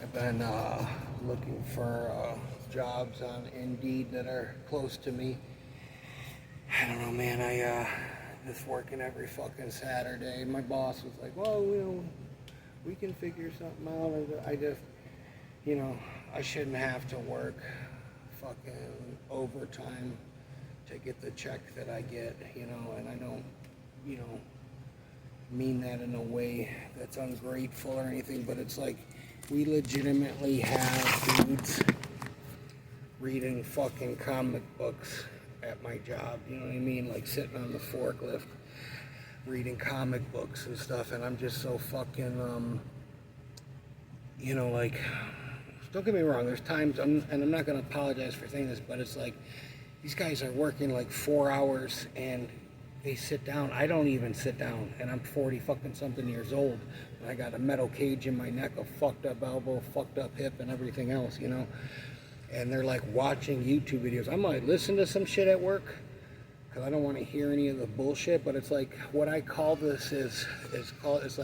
I've been looking for jobs on Indeed that are close to me. I don't know, man. I just working every fucking Saturday. My boss was like, "Well, we can figure something out." I just, I shouldn't have to work fucking overtime to get the check that I get, and I don't, mean that in a way that's ungrateful or anything, but it's like we legitimately have dudes reading fucking comic books at my job, you know what I mean? Like sitting on the forklift reading comic books and stuff, and I'm just so fucking, like, don't get me wrong, there's times, and I'm not going to apologize for saying this, but it's like, these guys are working like 4 hours and they sit down. I don't even sit down, and I'm 40 fucking something years old. And I got a metal cage in my neck, a fucked up elbow, fucked up hip, and everything else, And they're like watching YouTube videos. I might listen to some shit at work because I don't want to hear any of the bullshit. But it's like what I call this is it's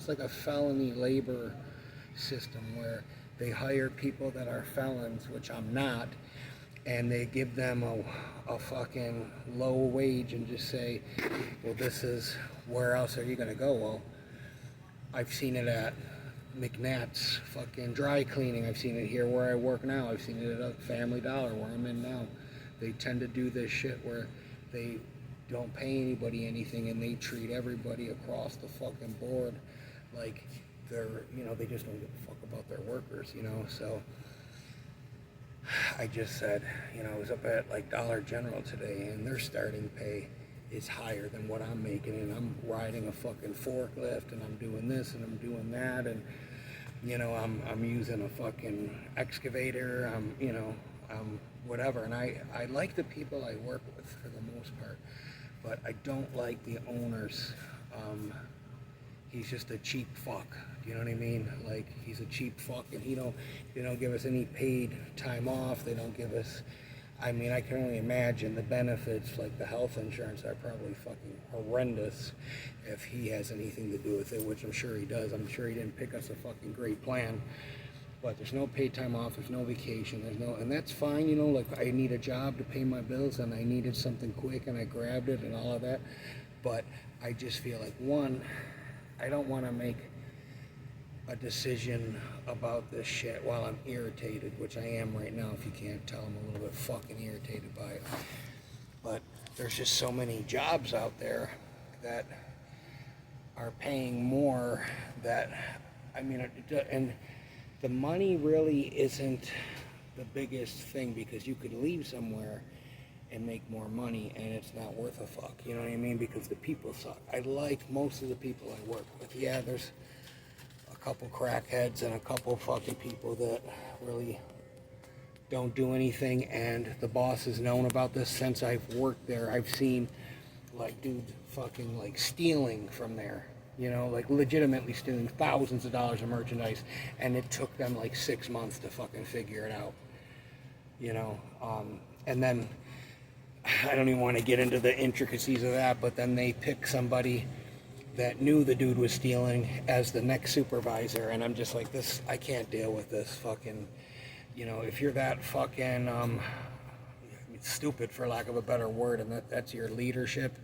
like a felony labor system where they hire people that are felons, which I'm not, and they give them a fucking low wage and just say, well, this is, where else are you going to go? Well, I've seen it at McNatt's fucking dry cleaning. I've seen it here where I work now. I've seen it at Family Dollar where I'm in now. They tend to do this shit where they don't pay anybody anything and they treat everybody across the fucking board like they're, they just don't give a fuck about their workers, so I just said, I was up at like Dollar General today and their starting pay is higher than what I'm making, and I'm riding a fucking forklift and I'm doing this and I'm doing that, and I'm using a fucking excavator, I'm whatever, and I like the people I work with for the most part, but I don't like the owners. He's just a cheap fuck. You know what I mean? Like, he's a cheap fuck, and they don't give us any paid time off. They don't give us, I mean, I can only imagine the benefits, like the health insurance, are probably fucking horrendous if he has anything to do with it, which I'm sure he does. I'm sure he didn't pick us a fucking great plan, but there's no paid time off, there's no vacation, and that's fine, like I need a job to pay my bills, and I needed something quick, and I grabbed it and all of that, but I just feel like, one, I don't want to make a decision about this shit while I'm irritated, which I am right now. If you can't tell, I'm a little bit fucking irritated by it. But there's just so many jobs out there that are paying more that, I mean, and the money really isn't the biggest thing, because you could leave somewhere and make more money and it's not worth a fuck, you know what I mean? Because the people suck. I like most of the people I work with. Yeah, there's a couple crackheads and a couple fucking people that really don't do anything, and the boss has known about this since I've worked there. I've seen like dudes fucking like stealing from there, like legitimately stealing thousands of dollars of merchandise, and it took them like 6 months to fucking figure it out, and then I don't even want to get into the intricacies of that, but then they pick somebody that knew the dude was stealing as the next supervisor, and I'm just like, this, I can't deal with this fucking, if you're that fucking, stupid, for lack of a better word, and that's your leadership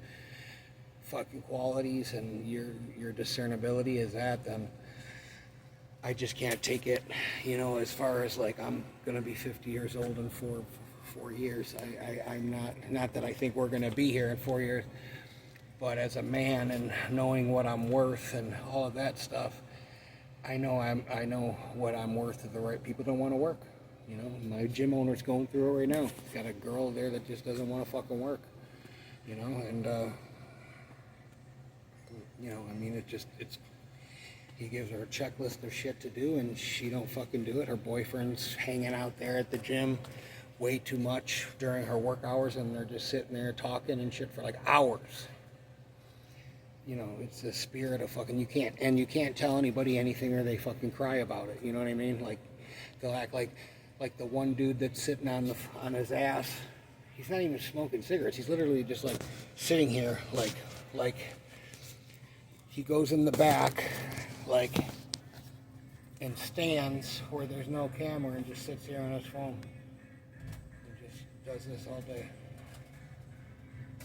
fucking qualities and your discernibility is that, then I just can't take it, as far as like, I'm gonna be 50 years old in four years. I'm not that I think we're gonna be here in 4 years, but as a man and knowing what I'm worth and all of that stuff, I know what I'm worth to the right people. Don't want to work. My gym owner's going through it right now. He's got a girl there that just doesn't want to fucking work. And I mean, he gives her a checklist of shit to do, and she don't fucking do it. Her boyfriend's hanging out there at the gym way too much during her work hours, and they're just sitting there talking and shit for like hours. It's the spirit of fucking, you can't tell anybody anything or they fucking cry about it. You know what I mean? Like, they'll act like the one dude that's sitting on his ass. He's not even smoking cigarettes. He's literally just like sitting here, like he goes in the back, like, in stands where there's no camera and just sits here on his phone and just does this all day.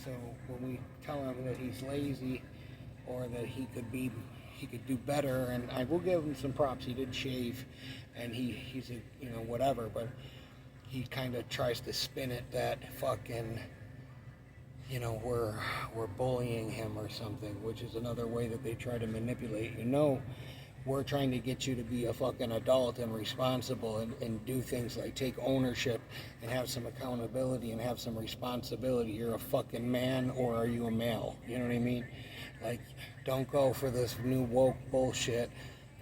So when we tell him that he's lazy or that he could do better, and I will give him some props. He did shave, and he's a, you know, whatever, but he kind of tries to spin it that fucking, you know, we're bullying him or something, which is another way that they try to manipulate. You know, we're trying to get you to be a fucking adult and responsible and do things like take ownership and have some accountability and have some responsibility. You're a fucking man, or are you a male? You know what I mean? Like, don't go for this new woke bullshit.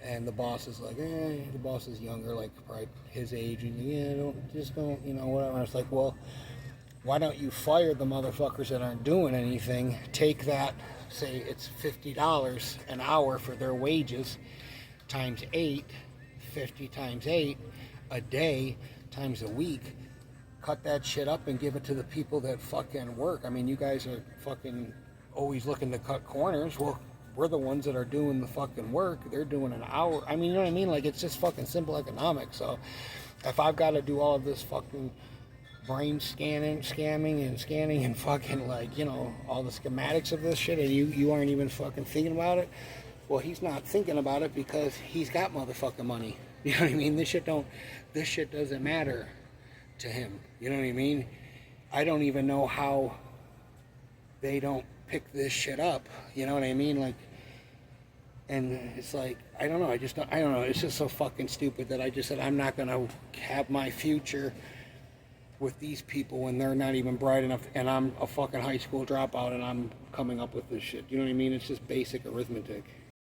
And the boss is like, the boss is younger, like probably his age, and don't, you know, whatever. And it's like, well, why don't you fire the motherfuckers that aren't doing anything? Take that, say it's $50 an hour for their wages, times 8, 50 times 8, a day, times a week. Cut that shit up and give it to the people that fucking work. I mean, you guys are fucking always looking to cut corners. Well, we're the ones that are doing the fucking work. They're doing an hour. I mean, you know what I mean? Like, it's just fucking simple economics. So if I've got to do all of this fucking brain scamming and fucking, like, you know, all the schematics of this shit, and you aren't even fucking thinking about it, well, he's not thinking about it because he's got motherfucking money. You know what I mean? This shit doesn't matter to him. You know what I mean? I don't even know how they don't pick this shit up. You know what I mean? Like, and it's like, I don't know. I don't know. It's just so fucking stupid that I just said I'm not gonna have my future with these people when they're not even bright enough, and I'm a fucking high school dropout and I'm coming up with this shit. You know what I mean? It's just basic arithmetic.